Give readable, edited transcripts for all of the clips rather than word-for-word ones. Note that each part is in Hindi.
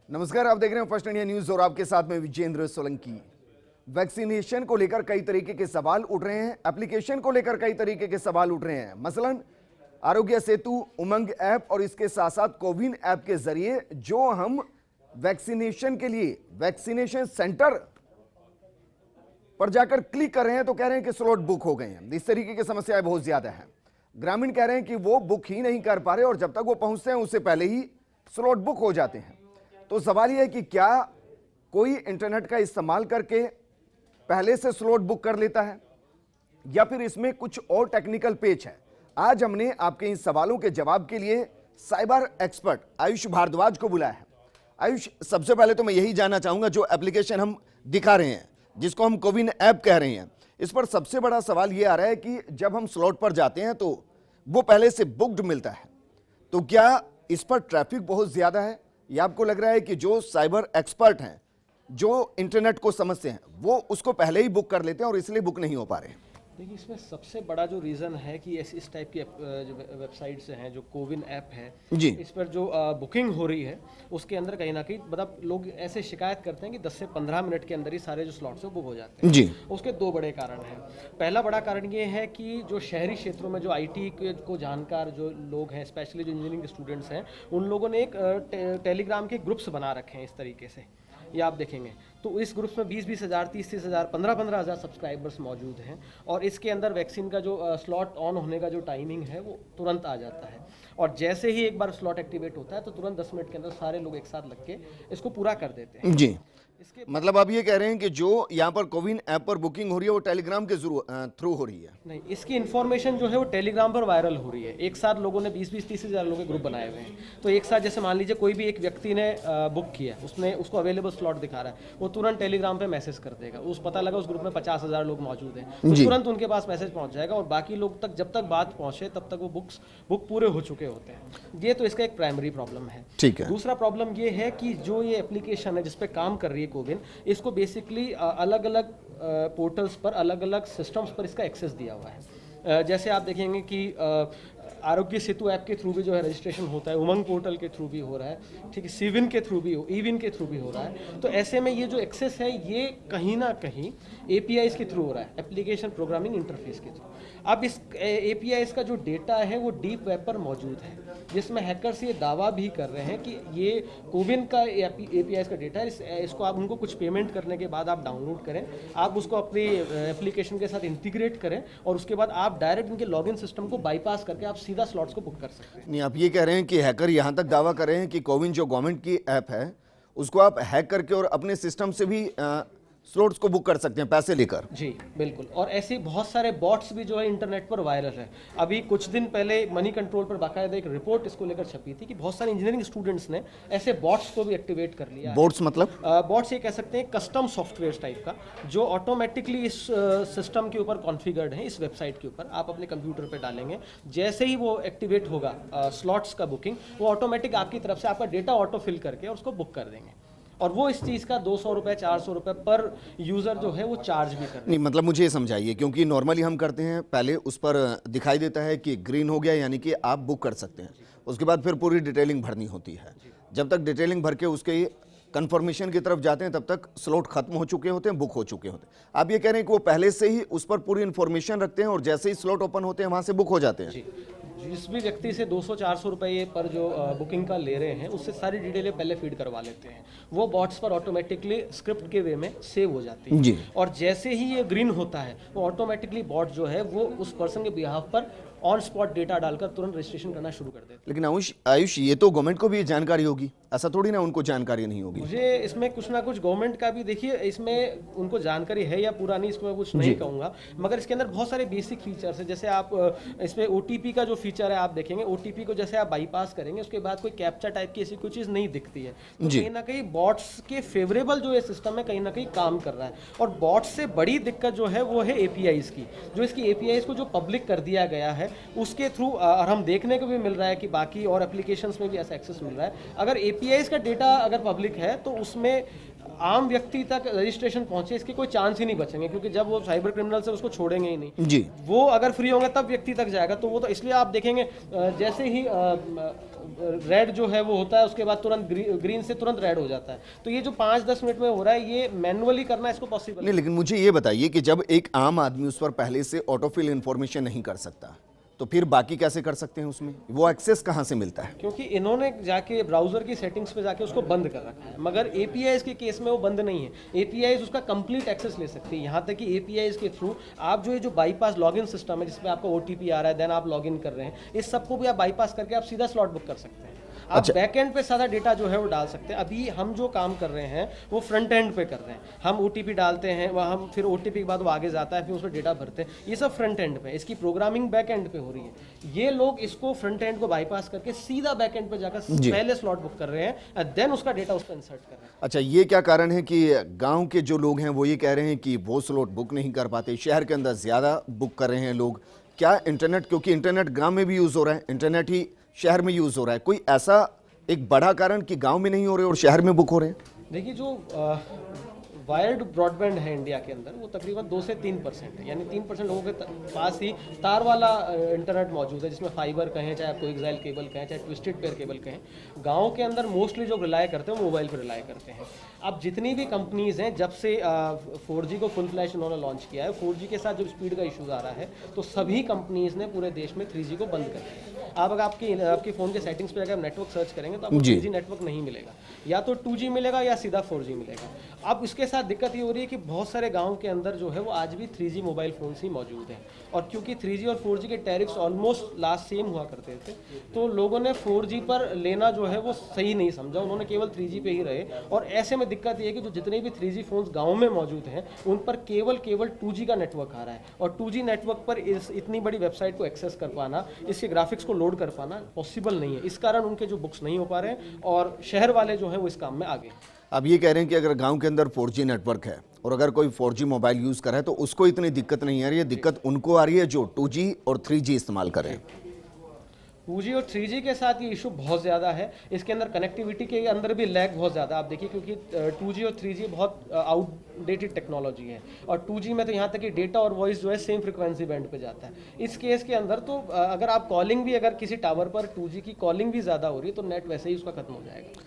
नमस्कार, आप देख रहे हैं फर्स्ट इंडिया न्यूज और आपके साथ में विजेंद्र सोलंकी। वैक्सीनेशन को लेकर कई तरीके के सवाल उठ रहे हैं, एप्लीकेशन को लेकर कई तरीके के सवाल उठ रहे हैं। मसलन आरोग्य सेतु, उमंग ऐप और इसके साथ साथ कोविन ऐप के जरिए जो हम वैक्सीनेशन के लिए वैक्सीनेशन सेंटर पर जाकर क्लिक कर रहे हैं तो कह रहे हैं कि स्लॉट बुक हो गए हैं। इस तरीके की समस्याएं बहुत ज्यादा हैं। ग्रामीण कह रहे हैं कि वो बुक ही नहीं कर पा रहे और जब तक वो पहुंचते हैं उससे पहले ही स्लॉट बुक हो जाते हैं। तो सवाल यह है कि क्या कोई इंटरनेट का इस्तेमाल करके पहले से स्लॉट बुक कर लेता है या फिर इसमें कुछ और टेक्निकल पेच है। आज हमने आपके इन सवालों के जवाब के लिए साइबर एक्सपर्ट आयुष भारद्वाज को बुलाया है। आयुष, सबसे पहले तो मैं यही जानना चाहूंगा, जो एप्लीकेशन हम दिखा रहे हैं जिसको हम कोविन ऐप कह रहे हैं, इस पर सबसे बड़ा सवाल यह आ रहा है कि जब हम स्लॉट पर जाते हैं तो वो पहले से बुक्ड मिलता है, तो क्या इस पर ट्रैफिक बहुत ज्यादा है या आपको लग रहा है कि जो साइबर एक्सपर्ट हैं, जो इंटरनेट को समझते हैं, वो उसको पहले ही बुक कर लेते हैं और इसलिए बुक नहीं हो पा रहे? देखिए, इसमें सबसे बड़ा जो रीज़न है कि इस टाइप की जो वेबसाइट्स हैं, जो कोविन ऐप है जी, इस पर जो बुकिंग हो रही है उसके अंदर कहीं ना कहीं मतलब लोग ऐसे शिकायत करते हैं कि 10 से 15 मिनट के अंदर ही सारे जो स्लॉट्स हैं बुक हो जाते हैं। जी, उसके दो बड़े कारण हैं। पहला बड़ा कारण ये है कि जो शहरी क्षेत्रों में जो आईटी को जानकार जो लोग हैं, स्पेशली जो इंजीनियरिंग स्टूडेंट्स हैं, उन लोगों ने एक टेलीग्राम के ग्रुप्स बना रखे हैं इस तरीके से। ये आप देखेंगे तो इस ग्रुप में 20-20 हज़ार, 30-30 हज़ार, 15-15 हज़ार सब्सक्राइबर्स मौजूद हैं और इसके अंदर वैक्सीन का जो स्लॉट ऑन होने का जो टाइमिंग है वो तुरंत आ जाता है और जैसे ही एक बार स्लॉट एक्टिवेट होता है तो तुरंत 10 मिनट के अंदर सारे लोग एक साथ लग के इसको पूरा कर देते हैं। जी। इसके मतलब आप ये कह रहे हैं कि जो यहाँ पर कोविन ऐप पर बुकिंग हो रही है वो टेलीग्राम के थ्रू हो रही है? नहीं, इसकी इन्फॉर्मेशन जो है वो टेलीग्राम पर वायरल हो रही है। एक साथ लोगों ने 20-20-30 हज़ार लोगों के ग्रुप बनाए हुए हैं, तो एक साथ जैसे मान लीजिए कोई भी एक व्यक्ति ने बुक किया, उसने उसको अवेलेबल स्लॉट दिखा रहा है, वो तुरंत टेलीग्राम पे मैसेज कर देगा। उस पता लगा उस ग्रुप में 50 हज़ार लोग मौजूद हैं, तो तुरंत उनके पास मैसेज पहुंच जाएगा और बाकी लोग तक जब तक बात पहुंचे तब तक वो बुक पूरे हो चुके होते हैं। ये तो इसका एक प्राइमरी प्रॉब्लम है। ठीक है। दूसरा प्रॉब्लम ये है कि जो ये एप्लीकेशन है जिसपे काम कर रही है कोविन, इसको बेसिकली अलग अलग पोर्टल्स पर, अलग अलग सिस्टम्स पर इसका एक्सेस दिया हुआ है। जैसे आप देखेंगे कि आरोग्य सेतु ऐप के थ्रू भी जो है रजिस्ट्रेशन होता है, उमंग पोर्टल के थ्रू भी हो रहा है, ठीक है, सीविन के थ्रू भी ईविन के थ्रू भी हो रहा है। तो ऐसे में ये जो एक्सेस है ये कहीं ना कहीं एपीआईज के थ्रू हो रहा है, एप्लीकेशन प्रोग्रामिंग इंटरफेस के थ्रू। अब इस एपीआईज का जो डेटा है वो डीप वेब पर मौजूद है, जिसमें हैकर्स ये दावा भी कर रहे हैं कि ये कोविन का एपीआईज का डेटा है। इसको आप उनको कुछ पेमेंट करने के बाद आप डाउनलोड करें, आप उसको अपनी एप्लीकेशन के साथ इंटीग्रेट करें और उसके बाद आप डायरेक्ट इनके लॉगिन सिस्टम को बाईपास करके आप सीधा स्लॉट्स को बुक कर सकते हैं। नहीं, आप ये कह रहे हैं कि हैकर यहाँ तक दावा कर रहे हैं कि कोविन जो गवर्नमेंट की ऐप है उसको आप हैक करके और अपने सिस्टम से भी स्लॉट्स को बुक कर सकते हैं पैसे लेकर? जी बिल्कुल, और ऐसे बहुत सारे बॉट्स भी जो है इंटरनेट पर वायरल है। अभी कुछ दिन पहले मनी कंट्रोल पर बाकायदा एक रिपोर्ट इसको लेकर छपी थी कि बहुत सारे इंजीनियरिंग स्टूडेंट्स ने ऐसे बॉट्स को भी एक्टिवेट कर लिया। बोट्स मतलब? बॉट्स ये कह सकते हैं कस्टम सॉफ्टवेयर टाइप का, जो ऑटोमेटिकली इस सिस्टम के ऊपर कॉन्फ़िगर्ड है, इस वेबसाइट के ऊपर आप अपने कंप्यूटर पर डालेंगे, जैसे ही वो एक्टिवेट होगा स्लॉट्स का बुकिंग, वो ऑटोमेटिक आपकी तरफ से आपका डेटा ऑटो फिल करके और उसको बुक कर देंगे और वो इस चीज़ का 200 रुपये, 400 रुपये पर यूज़र जो है वो चार्ज भी कर। नहीं, मतलब मुझे ये समझाइए, क्योंकि नॉर्मली हम करते हैं पहले उस पर दिखाई देता है कि ग्रीन हो गया यानी कि आप बुक कर सकते हैं, उसके बाद फिर पूरी डिटेलिंग भरनी होती है। जब तक डिटेलिंग भर के उसके कंफर्मेशन की तरफ जाते हैं तब तक स्लॉट खत्म हो चुके होते हैं, बुक हो चुके होते हैं। आप ये कह रहे हैं कि वो पहले से ही उस पर पूरी इन्फॉर्मेशन रखते हैं और जैसे ही स्लॉट ओपन होते हैं वहाँ से बुक हो जाते हैं? जिस भी व्यक्ति से 200-400 रुपये पर जो बुकिंग का ले रहे हैं उससे सारी डिटेलें पहले फीड करवा लेते हैं, वो बॉट्स पर ऑटोमेटिकली स्क्रिप्ट के वे में सेव हो जाती है जी। और जैसे ही ये ग्रीन होता है वो ऑटोमेटिकली बॉट जो है वो उस पर्सन के बिहाफ पर ऑन स्पॉट डेटा डालकर तुरंत रजिस्ट्रेशन करना शुरू कर देते हैं। लेकिन आयुष, ये तो गवर्नमेंट को भी जानकारी होगी, ऐसा थोड़ी ना उनको जानकारी नहीं होगी? मुझे इसमें कुछ ना कुछ गवर्नमेंट का भी, देखिए इसमें उनको जानकारी है या पूरा नहीं, इसको मैं कुछ नहीं कहूँगा, मगर इसके अंदर बहुत सारे बेसिक फीचर्स हैं। जैसे आप इसमें ओटीपी का जो फीचर है आप देखेंगे, ओटीपी को जैसे आप बाईपास करेंगे उसके बाद कोई कैप्चा टाइप की ऐसी कोई चीज़ नहीं दिखती है, तो कहीं ना कहीं बॉट्स के फेवरेबल जो ये सिस्टम है कहीं ना कहीं काम कर रहा है। और बॉट्स से बड़ी दिक्कत जो है वो है एपीआईज की, जो इसकी एपीआईज को जो पब्लिक कर दिया गया है उसके थ्रू, और हम देखने को भी मिल रहा है कि बाकी और एप्लीकेशंस में भी ऐसा एक्सेस मिल रहा है। अगर एपीआईज का डेटा अगर पब्लिक है तो उसमें आम व्यक्ति तक रजिस्ट्रेशन पहुंचे इसके कोई चांस ही नहीं बचेंगे, क्योंकि जब वो साइबर क्रिमिनल से उसको छोड़ेंगे ही नहीं जी। वो अगर फ्री होंगे तब व्यक्ति तक जाएगा। तो वो तो इसलिए आप देखेंगे जैसे ही रेड जो है वो होता है उसके बाद तुरंत ग्रीन से तुरंत रेड हो जाता है। तो ये जो 5-10 मिनट में हो रहा है ये मैनुअली करना इसको पॉसिबल नहीं, लेकिन मुझे ये बताइए कि जब एक आम आदमी उस पर पहले से ऑटोफिल इंफॉर्मेशन नहीं कर सकता तो फिर बाकी कैसे कर सकते हैं? उसमें वो एक्सेस कहां से मिलता है? क्योंकि इन्होंने जाके ब्राउजर की सेटिंग्स पे जाके उसको बंद कर रखा है, मगर एपीआईज के केस में वो बंद नहीं है। एपीआईज उसका कंप्लीट एक्सेस ले सकती है, यहाँ तक कि एपीआईज के थ्रू आप जो बाईपास लॉगिन सिस्टम है जिसमें आपका ओटीपी आ रहा है, देन आप लॉगिन कर रहे हैं, इस सबको भी आप बाईपास करके आप सीधा स्लॉट बुक कर सकते हैं। आप बैक एंड पे सारा डेटा जो है वो डाल सकते हैं। अभी हम जो काम कर रहे हैं वो फ्रंट एंड पे कर रहे हैं। हम ओटीपी डालते हैं, वह हम फिर ओटीपी के बाद वो आगे जाता है, फिर उसमें डेटा भरते हैं। ये सब फ्रंट एंड पे, इसकी प्रोग्रामिंग बैक एंड पे हो रही है। ये लोग इसको फ्रंट एंड को बाईपास करके सीधा बैक एंड पे जाकर पहले स्लॉट बुक कर रहे हैं, देन उसका डेटा उस पर इंसर्ट कर रहे हैं। अच्छा, ये क्या कारण है कि गांव के जो लोग हैं वो ये कह रहे हैं कि वो स्लॉट बुक नहीं कर पाते, शहर के अंदर ज्यादा बुक कर रहे हैं लोग? क्या इंटरनेट, क्योंकि इंटरनेट गांव में भी यूज हो रहा है, इंटरनेट ही शहर में यूज हो रहा है, कोई ऐसा एक बड़ा कारण कि गांव में नहीं हो रहे और शहर में बुक हो रहे हैं? देखिए, जो वायर्ड ब्रॉडबैंड है इंडिया के अंदर वो तकरीबन 2 से 3% है, यानी 3% लोगों के पास ही तार वाला इंटरनेट मौजूद है, जिसमें फाइबर कहें, चाहे आपको एक्साइल केबल कहें, चाहे ट्विस्टेड पेयर केबल कहें। गाँव के अंदर मोस्टली जो रिलाय करते हैं वो मोबाइल पर रिलाय करते हैं। अब जितनी भी कंपनीज़ हैं, जब से 4G को फुल फ्लैश उन्होंने लॉन्च किया है, 4G के साथ जब स्पीड का इशूज़ आ रहा है तो सभी कंपनीज़ ने पूरे देश में 3G को बंद कर दिया। आप अगर आपके फ़ोन के सेटिंग्स पे अगर नेटवर्क सर्च करेंगे तो आपको 3G नेटवर्क नहीं मिलेगा, या तो 2G मिलेगा या सीधा 4G मिलेगा। अब इसके साथ दिक्कत ये हो रही है कि बहुत सारे गाँव के अंदर जो है वो आज भी 3G मोबाइल फ़ोन्स ही मौजूद हैं, और क्योंकि 3G और 4G के टैरिफ्स ऑलमोस्ट लास्ट सेम हुआ करते थे, तो लोगों ने 4G पर लेना जो है वो सही नहीं समझा, उन्होंने केवल 3G पे ही रहे। और ऐसे में दिक्कत ये है कि जो जितने भी 3G फ़ोन्स गाँव में मौजूद हैं उन पर केवल 2G का नेटवर्क आ रहा है, और 2G नेटवर्क पर इतनी बड़ी वेबसाइट को एक्सेस कर पाना, इसके ग्राफिक्स को लोड कर पाना पॉसिबल नहीं है। इस कारण उनके जो बुक्स नहीं हो पा रहे हैं, और शहर वाले जो हैं वो इस काम में आगे। अब ये कह रहे हैं कि अगर गांव के अंदर 4G नेटवर्क है और अगर कोई 4G मोबाइल यूज़ कर रहा है तो उसको इतनी दिक्कत नहीं आ रही है, दिक्कत उनको आ रही है जो 2G और 3G इस्तेमाल कर रहे हैं। 2G और 3G के साथ ये इशू बहुत ज़्यादा है। इसके अंदर कनेक्टिविटी के अंदर भी लैग बहुत ज़्यादा आप देखिए, क्योंकि 2G और 3G बहुत आउटडेटेड टेक्नोलॉजी है, और 2G में तो यहाँ तक कि डेटा और वॉइस जो है सेम फ्रिक्वेंसी बैंड पे जाता है। इस केस के अंदर तो अगर आप कॉलिंग भी, अगर किसी टावर पर 2G की कॉलिंग भी ज़्यादा हो रही है तो नेट वैसे ही उसका खत्म हो जाएगा।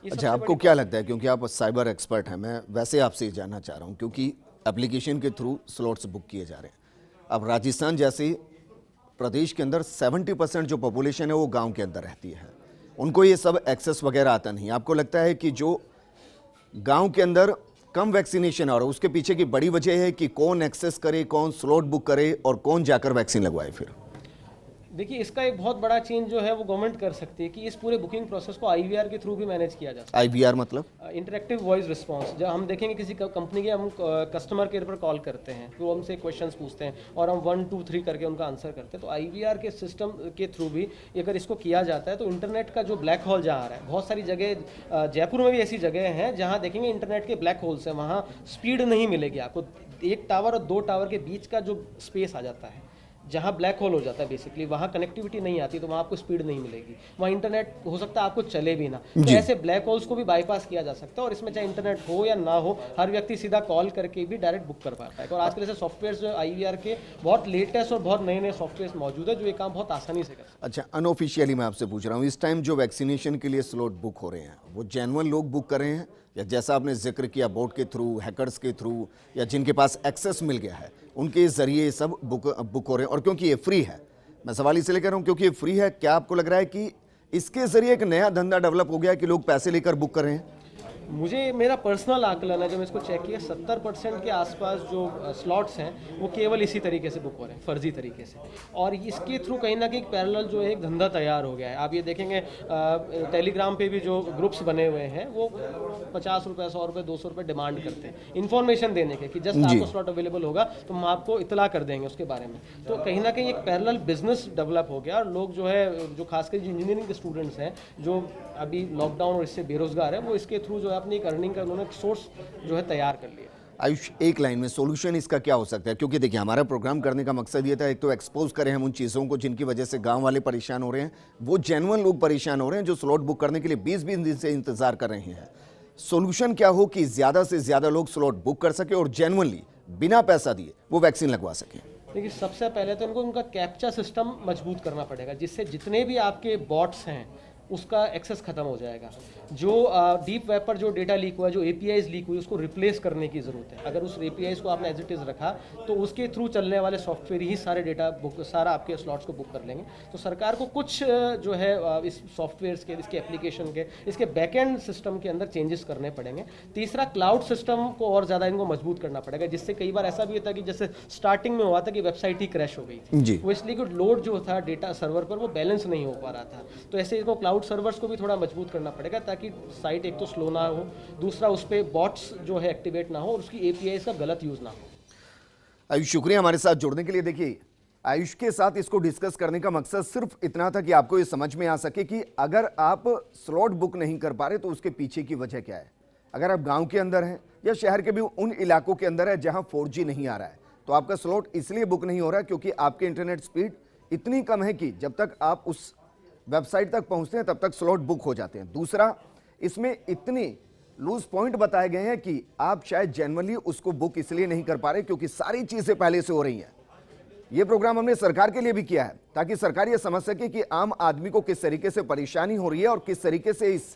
अच्छा, आपको क्या लगता है, क्योंकि आप साइबर एक्सपर्ट हैं, मैं वैसे आपसे जानना चाह रहा हूँ, क्योंकि एप्लीकेशन के थ्रू स्लॉट्स बुक किए जा रहे हैं। अब राजस्थान जैसे प्रदेश के अंदर 70% जो पॉपुलेशन है वो गांव के अंदर रहती है, उनको ये सब एक्सेस वगैरह आता नहीं। आपको लगता है कि जो गांव के अंदर कम वैक्सीनेशन है और उसके पीछे की बड़ी वजह है कि कौन एक्सेस करे, कौन स्लॉट बुक करे और कौन जाकर वैक्सीन लगवाए? फिर देखिए, इसका एक बहुत बड़ा चेंज जो है वो गवर्नमेंट कर सकती है कि इस पूरे बुकिंग प्रोसेस को IVR के थ्रू भी मैनेज किया जा सकता है। IVR मतलब इंटरेक्टिव वॉइस रिस्पांस। जब हम देखेंगे किसी कंपनी के हम कस्टमर केयर पर कॉल करते हैं, फिर वो हमसे क्वेश्चंस पूछते हैं और हम 1 2 3 करके उनका आंसर करते हैं, तो IVR के सिस्टम के थ्रू भी अगर इसको किया जाता है तो इंटरनेट का जो ब्लैक होल जहाँ आ रहा है, बहुत सारी जगह जयपुर में भी ऐसी जगह हैं जहाँ देखेंगे इंटरनेट के ब्लैक होल्स हैं, वहाँ स्पीड नहीं मिलेगी आपको। एक टावर और 2 टावर के बीच का जो स्पेस आ जाता है, जहाँ ब्लैक होल हो जाता है बेसिकली, वहाँ कनेक्टिविटी नहीं आती, तो वहाँ आपको स्पीड नहीं मिलेगी, वहाँ इंटरनेट हो सकता है आपको चले भी ना। तो ऐसे ब्लैक होल्स को भी बाईपास किया जा सकता है, और इसमें चाहे इंटरनेट हो या ना हो, हर व्यक्ति सीधा कॉल करके भी डायरेक्ट बुक कर पाता है। और आजकल ऐसे सॉफ्टवेयर जो IVR के बहुत लेटेस्ट और बहुत नए नए सॉफ्टवेयर मौजूद है जो ये काम बहुत आसानी से कर सकते हैं। अच्छा, अनऑफिशियली मैं आपसे पूछ रहा हूँ, इस टाइम जो वैक्सीनेशन के लिए स्लॉट बुक हो रहे हैं वो जेन्युइन लोग बुक कर रहे हैं, या जैसा आपने जिक्र किया बोट के थ्रू, हैकर्स के थ्रू, या जिनके पास एक्सेस मिल गया है उनके जरिए सब बुक हो रहे हैं? और क्योंकि ये फ्री है, मैं सवाल इसलिए कह रहा हूँ क्योंकि ये फ्री है, क्या आपको लग रहा है कि इसके जरिए एक नया धंधा डेवलप हो गया कि लोग पैसे लेकर बुक कर रहे हैं? मुझे मेरा पर्सनल आकलन है, जब मैं इसको चेक किया, 70% के आसपास जो स्लॉट्स हैं वो केवल इसी तरीके से बुक हो रहे हैं, फर्जी तरीके से। और इसके थ्रू कहीं ना कहीं एक पैरेलल जो है एक धंधा तैयार हो गया है। आप ये देखेंगे टेलीग्राम पे भी जो ग्रुप्स बने हुए हैं वो 50 रुपये, 100 रुपये, 200 रुपये डिमांड करते हैं इन्फॉर्मेशन देने के, कि जस्ट आपको स्लॉट अवेलेबल होगा तो हम आपको इतला कर देंगे उसके बारे में। तो कहीं ना कहीं एक पैरेलल बिजनेस डेवलप हो गया, और लोग जो है, जो खासकर जो इंजीनियरिंग के स्टूडेंट्स हैं जो अभी लॉकडाउन और इससे बेरोजगार है, वो इसके थ्रू जो है अपनी एक अर्निंग का उन्होंने सोर्स जो है तैयार कर लिया। आयुष, एक लाइन में सोल्यूशन इसका क्या हो सकता है? क्योंकि देखिए, हमारा प्रोग्राम करने का मकसद ये था, एक तो एक्सपोज करें हम उन चीज़ों को जिनकी वजह से गांव वाले परेशान हो रहे हैं, वो जेन्युइन लोग परेशान हो रहे हैं जो स्लॉट बुक करने के लिए 20-20 दिन से इंतजार कर रहे हैं। सॉल्यूशन क्या हो कि ज्यादा से ज्यादा लोग स्लॉट बुक कर सके और जेन्युइनली बिना पैसा दिए वो वैक्सीन लगवा सके? देखिए, सबसे पहले तो इनको उनका कैप्चा सिस्टम मजबूत करना पड़ेगा, जिससे जितने भी आपके बॉट्स हैं उसका एक्सेस खत्म हो जाएगा। जो डीप वेब पर जो डेटा लीक हुआ, जो एपीआईज लीक हुई, उसको रिप्लेस करने की ज़रूरत है। अगर उस एपीआईज को आपने एज इट इज़ रखा तो उसके थ्रू चलने वाले सॉफ्टवेयर ही सारे डेटा बुक, सारा आपके स्लॉट्स को बुक कर लेंगे। तो सरकार को कुछ जो है इस सॉफ्टवेयर्स के, इसके एप्लीकेशन के, इसके बैकएंड सिस्टम के अंदर चेंजेस करने पड़ेंगे। तीसरा, क्लाउड सिस्टम को और ज़्यादा इनको मजबूत करना पड़ेगा, जिससे कई बार ऐसा भी होता है कि जैसे स्टार्टिंग में हुआ था कि वेबसाइट ही क्रैश हो गई थी, वो इसलिए कि लोड जो था डेटा सर्वर पर वो बैलेंस नहीं हो पा रहा था। तो ऐसे इनको क्लाउड सर्वर्स को भी थोड़ा मजबूत करना पड़ेगा, ताकि साइट एक तो स्लो ना हो, दूसरा उस पर बॉट्स जो है एक्टिवेट ना हो और उसकी एपीआईज का गलत यूज ना हो। आयुष, शुक्रिया हमारे साथ जुड़ने के लिए। देखिए, आयुष के साथ इसको डिस्कस करने का मकसद सिर्फ इतना था कि आपको ये समझ में आ सके कि अगर आप स्लॉट बुक नहीं कर पा रहे तो उसके पीछे की वजह क्या है। अगर आप गांव के अंदर हैं या शहर के भी उन इलाकों के अंदर है जहां 4G नहीं आ रहा है, तो आपका स्लॉट इसलिए बुक नहीं हो रहा है क्योंकि आपके इंटरनेट स्पीड इतनी कम है कि जब तक आप उस वेबसाइट तक पहुंचते हैं तब तक स्लॉट बुक हो जाते हैं। दूसरा, इसमें इतनी लूज पॉइंट बताए गए हैं कि आप शायद जेन्युइनली उसको बुक इसलिए नहीं कर पा रहे क्योंकि सारी चीजें पहले से हो रही हैं। ये प्रोग्राम हमने सरकार के लिए भी किया है ताकि सरकार ये समझ सके कि आम आदमी को किस तरीके से परेशानी हो रही है और किस तरीके से इस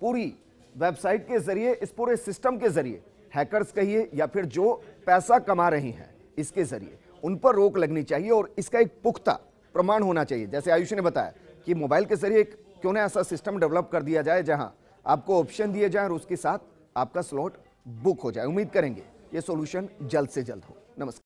पूरी वेबसाइट के जरिए, इस पूरे सिस्टम के जरिए, हैकर्स कहिए या फिर जो पैसा कमा रही हैं इसके जरिए, उन पर रोक लगनी चाहिए और इसका एक पुख्ता प्रमाण होना चाहिए। जैसे आयुष ने बताया कि मोबाइल के जरिए क्यों ना ऐसा सिस्टम डेवलप कर दिया जाए जहां आपको ऑप्शन दिए जाए और उसके साथ आपका स्लॉट बुक हो जाए। उम्मीद करेंगे ये सॉल्यूशन जल्द से जल्द हो। नमस्कार।